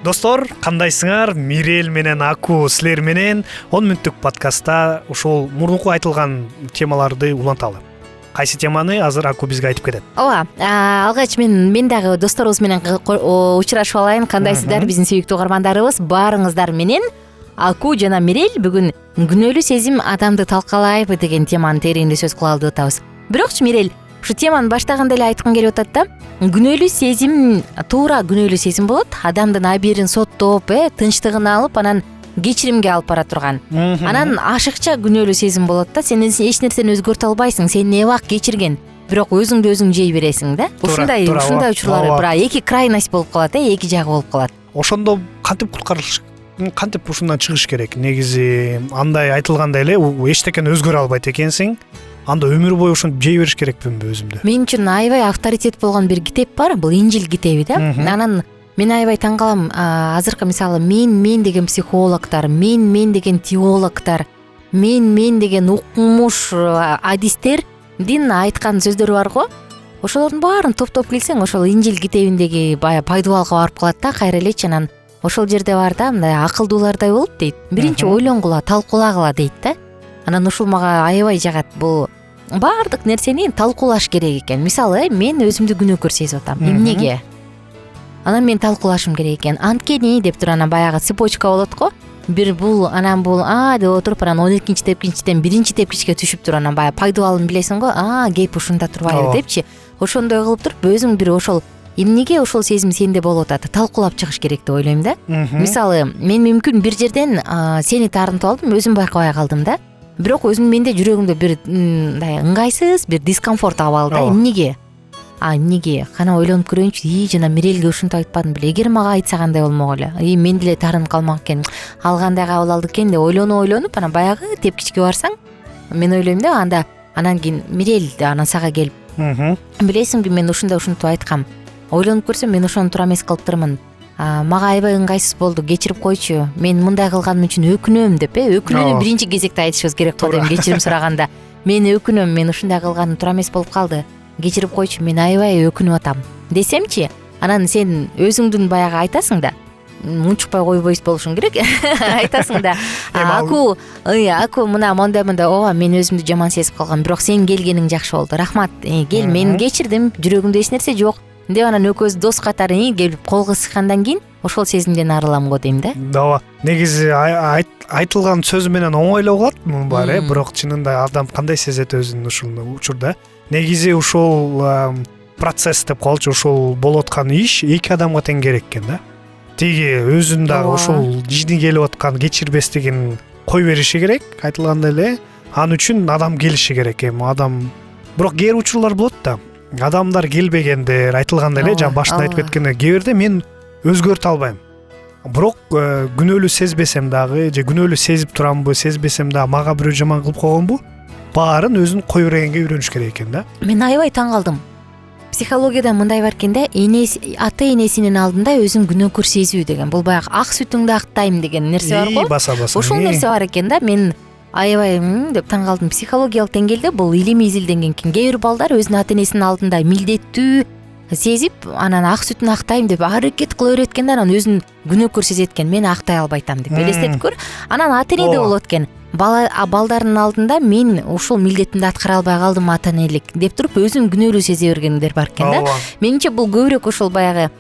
Достор, кандайсыңар? Мирел менен Аку силер менен 10 мүнөттүк подкастта ошол мурунку айтылган темаларды уланталы. Кайсы теманы азыр Аку бизге айтып кетет? Ооба, алгач мен дагы досторубуз менен учурашып алайын. Кандайсыздар, биздин сүйүктүү угармандарыбыз? Баарыңыздар менен Аку жана Мирел бүгүн күнөөлүү сезим адамды талкалайбы деген теманы тереңдүү сөз кылалы деп атабыз. Бирокчу Мирел, ушу теманы баштаганда эле айткым келип атат да. Күнөөлүү сезим, туура күнөөлүү сезим болот. Адамдын абийирин соттоп, тынчтыгын алып, анан кечиримге алып бара турган. Анан ашыкча күнөөлүү сезим болот да. Сен эч нерсени өзгөртө албайсың. Сен не бак кечирген, бирок өзүңдү өзүң жей бересиң да. Ушундай учурлар бирок эки крайность болуп калат, эки жагы болуп калат. Ошондо кантип куткарылыш, кантип ушундан чыгыш керек? Негизи андай айтылгандай эле эчтекени өзгөрө албайт экенсиң. Анда өмүр бою ошону жей бериш керекпинби өзүмдү? Мен үчүн аябай авторитет болгон бир китеп бар, бул Инжил китеби да. Анан мен аябай таң калам, азыркы мисалы мен деген психологдор, мен деген теологдор, мен деген укмуш адистердин айткан сөздөрү бар го. Ошолордун баарын топтоп келсең, ошол Инжил китебиндеги баягы пайдубалга барып калат да, кайра элечи. Анан ошол жерде бар да, мындай акылдуулардай болуп дейт. Биринчи ойлонгула, талкуулагыла дейт да. Анан ушул мага аябай жагат. Бул баардык нерсени талкуулаш керек экен. Мисалы, мен өзүмдү күнөөкөр сезип атам. Эмнеге? Анан мен талкуулашым керек экен. Анткени деп туруп анан баягы цепочка болот го. Бир бул, анан бул, деп отуруп, анан 12-чи тепкичтен 1-чи тепкичке түшүп туруп, анан баягы пайдубалын билесиң го. Кеп ушунда турбайбы депчи. Ошондой кылып туруп, өзүң бир ошол эмнеге ошол сезим сенде болуп атат, талкуулап чыгыш керек деп ойлойм да. Мисалы, мен мүмкүн бир жерден сени таарынтып алдым, өзүм байкабай калдым да. Бирок өзүм менде жүрөгүмдө бир мындай ыңгайсыз бир дискомфорт абал да. Эмнеге? Эмнеге? Кана ойлонуп көрөйүнчү. Жана Мирелге ушинтип айтпадым беле. Эгер мага айтса кандай болмок эле? Мен деле таарынып калмак экен. Ал кандай кабыл алды экен деп ойлонуп, анан баягы тепкичке барсаң, мен ойлойм да, анда анан кийин Мирел анан сага келип, билесиңби, мен ушинтип айткам. Ойлонуп көрсөм, мен ошону туура эмес кылыптырмын. Мага аябай ыңгайсыз болду, кечирип койчу. Мен мындай кылганым үчүн өкүнөм деп, өкүнүүнү биринчи кезекте айтышыбыз керек го дейм, кечирим сураганда. Мен өкүнөм, мен ушундай кылганым туура эмес болуп калды. Кечирип койчу, мен аябай өкүнүп атам десемчи, анан сен өзүңдүн баягы айтасың да. Мунчукпай койбойсуз болушуң керек. Айтасың да. Аку мына мондай, ооба, мен өзүмдү жаман сезип калгам, бирок сен келгениң жакшы болду. Рахмат. Кел, мен кечирдим, жүрөгүмдө эч нерсе жок деп анан экөөбүз дос катары келип кол кысышкандан кийин ошол сезимден арылам го дейм да. Ооба. Негизи айтылган сөз менен оңойлоо калат мунун баары, бирок чынында адам кандай сезет өзүн ушул учурда. Негизи ушул процесс деп коелучу, ушул болуп аткан иш эки адамга тең керек экен да. Тиги өзүн дагы ушул жини келип аткан кечирбестигин кой бериши керек, айтылгандай эле. Ал үчүн адам келиши керек Адам. Бирок кээ бир учурлар болот да. Адамдар келбегендер, айтылгандай эле, жана башында айтып кеткендей, кээ бирде мен өзгөртө албайм. Бирок күнөөлүү сезбесем дагы, же күнөөлүү сезип турамбы, сезбесем дагы мага бирөө жаман кылып койгонбу, баарын өзүн кой бергенге үйрөнүш керек экен да. Мен аябай таң калдым. Психологияда мындай бар экен да, ата энесинин алдында өзүн күнөөкөр сезүү деген. Бул баягы ак сүтүңдү актайм деген нерсе бар го. Ошол нерсе бар экен да. Мен аябай деп таң калдым. Психологиялык деңгээлде бул илимий изилденген экен. Кээ бир балдар өзүнүн ата энесинин алдында милдеттүү сезип, анан ак сүтүн актайм деп аракет кыла берет экен да, анан өзүн күнөөкөр сезет экен. Мен актай албайтам деп элестетип көр. Анан ата энеде болот экен. Балдардын алдында мен ушул милдетимди аткара албай калдым, ата энелик деп туруп өзүн күнөөлүү сезе бергендер бар экен да. Менимче бул көбүрөөк ушул баягы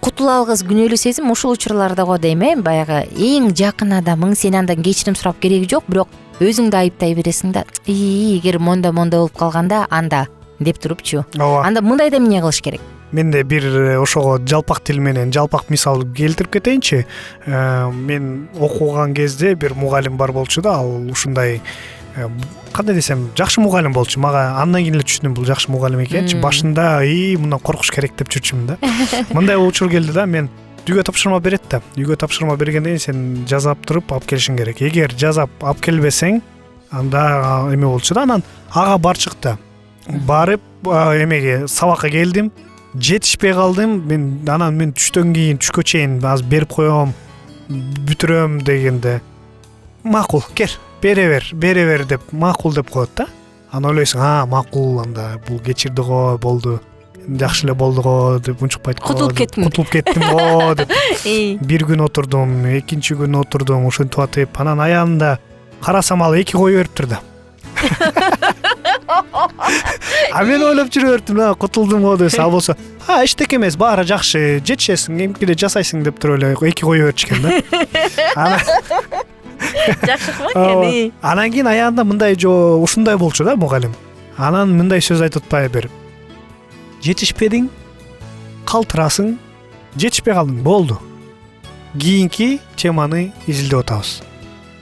кутула алгыс күнөөлүү сезим ушул учурларда го дейм, баягы эң жакын адамың, сен андан кечирим сурап кереги жок, бирок өзүңдү айыптай бересиң да. Эгер монда болуп калганда анда деп турупчу. Анда мындайда эмне кылыш керек? Мен де бир ошого жалпак тил менен жалпак мисал келтирип кетейинчи. Мен окуган кезде бир мугалим бар болчу да, ал ушундай кандай десем, жакшы мугалим болчу. Мага андан кийин эле түшүндүм, бул жакшы мугалим экенчи. Башында мындан коркуш керек деп жүрчүмүн да. Мындай учур келди да, мен үйгө тапшырма берет да. Үйгө тапшырма бергенден кийин сен жазап туруп алып келишиң керек. Эгер жазап алып келбесең, анда эме болчу да. Анан ага бар чыкты. Барып эмеге сабакка келдим. Жетишпей калдым. Мен түштөн кийин, түшкө чейин аз берип коем, бүтүрөм дегенде, макул, кер, бере бер деп макул деп коет да. Аны ойлойсуң, макул, анда бул кечирди го, болду жакшы эле болду го деп унчукпайт го, Кутулуп кеттим го деп бир күн отурдум, экинчи күн отурдум, ушинтип атып анан аягында карасам ал 2 кою бериптир да. А мен ойлоп жүрө бердим, кутулдум го деп, ал болсо эчтеке эмес, баары жакшы, жетишесиң, эмкиде жасайсың деп туруп эле 2 кою беришкен да. Жакшы экен. Анан кийин аягында мындай ушундай болчу да мугалим. Анан мындай сөз айтып атпайбы, жетишпедиң, калтырасың, жетишпей калдың, болду. Кийинки теманы изилдеп атабыз.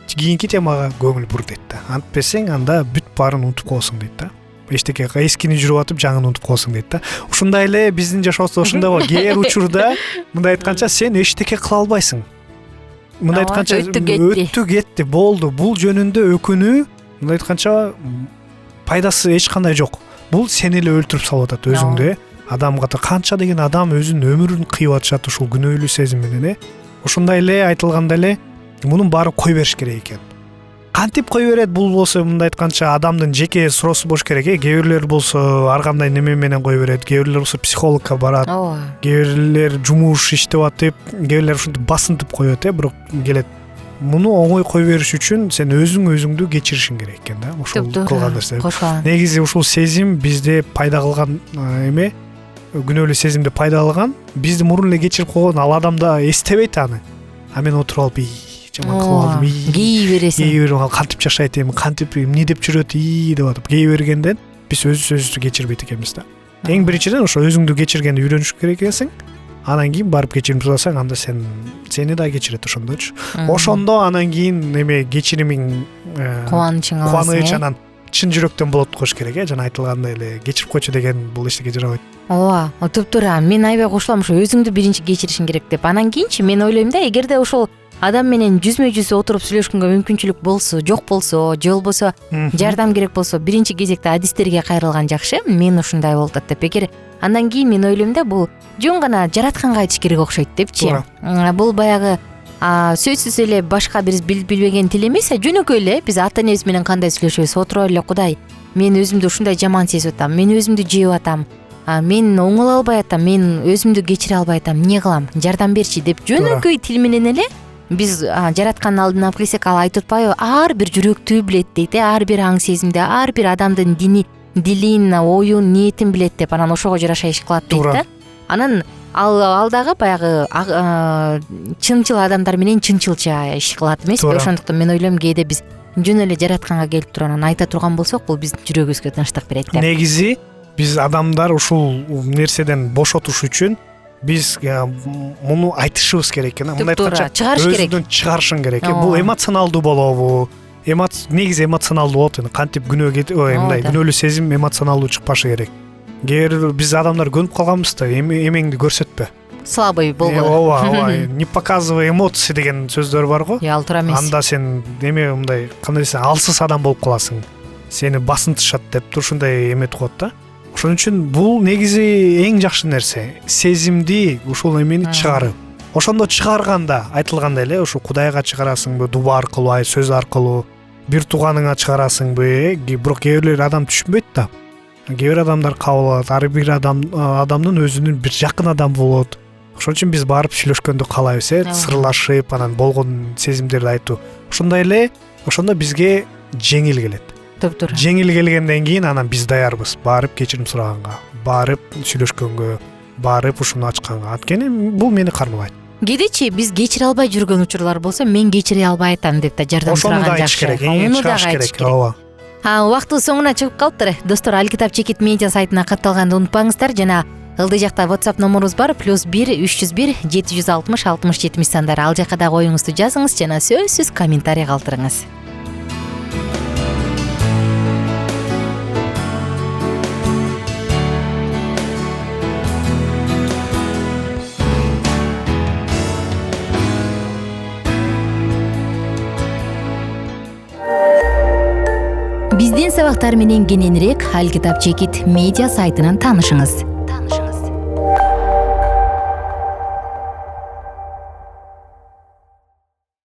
Кийинки темага көңүл бур дейт да. Антпесең анда бүт баарын унутуп каласың дейт да. Эчтеке эскини жүрүп атып жаңын унутуп каласың дейт да. Ушундай эле биздин жашообузда ушундай го. Кээ бир учурда мындай айтканча сен эчтеке кыла албайсың. Мындай айтканча өттү кетти, болду. Бул жөнүндө өкүнүү, мындай айтканча пайдасы эч кандай жок. Бул сени эле өлтүрүп салып атат өзүңдү. Адам катар канча деген адам өзүнүн өмүрүн кыйып атышат ушул күнөөлүү сезим менен. Ушундай эле айтылгандай эле мунун баарын кой бериш керек экен. Кантип кой берет бул болсо, мындай айтканча адамдын жеке суроосу болуш керек. Кээ бирлер болсо ар кандай неме менен кой берет, кээ бирлер болсо психологко барат, кээ бирлер жумуш иштеп атып, кээ бирлер ушинтип басынтып коет, бирок келет. Муну оңой кой бериш үчүн сен өзүңдү кечиришиң керек экен да. Ушул кылган нерсе. Негизи ушул сезим бизде пайда кылган эме, күнөөлүү сезимди пайда кылган, бизди мурун эле кечирип койгон ал адам да эстебейт аны. А мен отуруп алып жаман кылып алдым. Кей бересиң. Ал кантип жашайт эми, кантип эмне деп жүрөт деп атып кей бергенден биз өзүбүздү кечирбейт экенбиз да. Эң биринчиден ошо өзүңдү кечиргенди үйрөнүш керек экенсиң. Анан кийин барып кечирим сурасаң, анда сени да кечирет ошондочу. Ошондо анан кийин эме кечиримиң кубанычың аласың. Кубаныч анан чын жүрөктөн болот кош керек, жана айтылгандай эле кечирип койчу деген бул эчтеке жарабайт. Ооба, туптуура. Мен аябай кошулам ошо өзүңдү биринчи кечиришиң керек деп. Анан кийинчи мен ойлойм да, эгерде ошол адам менен жүзмө жүз отуруп сүйлөшкөнгө мүмкүнчүлүк болсо, жок болсо, же болбосо жардам керек болсо, биринчи кезекте адистерге кайрылган жакшы. Мен ушундай болот деп. Эгер андан кийин мен ойлойм да, бул жөн гана жаратканга айтыш керек окшойт депчи. Бул баягы сөзсүз эле башка биз билбеген тил эмес, жөнөкөй эле биз ата энебиз менен кандай сүйлөшөбүз, отуруп эле Кудай, мен өзүмдү ушундай жаман сезип атам, мен өзүмдү жеп атам, мен оңоло албай атам, мен өзүмдү кечире албай атам, эмне кылам, жардам берчи деп жөнөкөй тил менен эле биз жараткандын алдына алып келсек, ал айтып атпайбы, ар бир жүрөктү билет дейт, ар бир аң сезимди, ар бир адамдын дилин, оюн, ниетин билет деп, анан ошого жараша иш кылат дейт да. Анан ал дагы баягы чынчыл адамдар менен чынчылча иш кылат эмеспи? Ошондуктан мен ойлойм, кээде биз жөн эле жаратканга келип туруп анан айта турган болсок, бул биздин жүрөгүбүзгө тынчтык берет деп. Негизи биз адамдар ушул нерседен бошотуш үчүн биз муну айтышыбыз керек экен. Мындай айтканча өзүңдөн чыгарышың керек. Бул эмоционалдуу болобу? Негизи эмоционалдуу болот. Кантип мындай күнөөлүү сезим эмоционалдуу чыкпашы керек. Биз адамдар көнүп калганбыз да, эмеңди көрсөтпө. Слабый болбо. Ооба, не показывай эмоции деген сөздөр бар го. Ал туура эмес. Анда сен мындай кандай десең, алсыз адам болуп каласың. Сени басынтышат деп ушундай эметип коет да. Ошон үчүн бул негизи эң жакшы нерсе. Сезимди, ушул эмени чыгарып. Ошондо чыгарганда айтылгандай эле, ушу Кудайга чыгарасыңбы, дуба аркылуу, сөз аркылуу, бир тууганыңа чыгарасыңбы, бирок кээ бирлер адам түшүнбөйт да. Кээ бир адамдар кабыл алат, ар бир адамдын өзүнүн бир жакын адамы болот. Ошон үчүн биз барып сүйлөшкөндү каалайбыз, сырлашып, анан болгон сезимдерди айтуу. Ошондой эле, ошондо бизге жеңил келет. Туптуура. Жеңил келгенден кийин анан биз даярбыз барып кечирим сураганга, барып сүйлөшкөнгө, барып ушуну ачканга. Анткени бул мени кармабайт. Кедечи биз кечире албай жүргөн учурлар болсо, мен кечире албай атам деп да жардам сураган жакшы. Ошону да айтыш керек. Ооба. Убактыбыз соңуна чыгып калыптыр. Достор, Алкитап Чекит медиа сайтына катталганды унутпаңыздар. Жана ылдый жакта WhatsApp номурубуз бар, +1 301 760 60 70 сандары. Ал жакка дагы оюңузду жазыңыз жана сөзсүз комментарий калтырыңыз. Биздин сабактар менен кененирээк Алкитап Чекит медиа сайтынан таанышыңыз.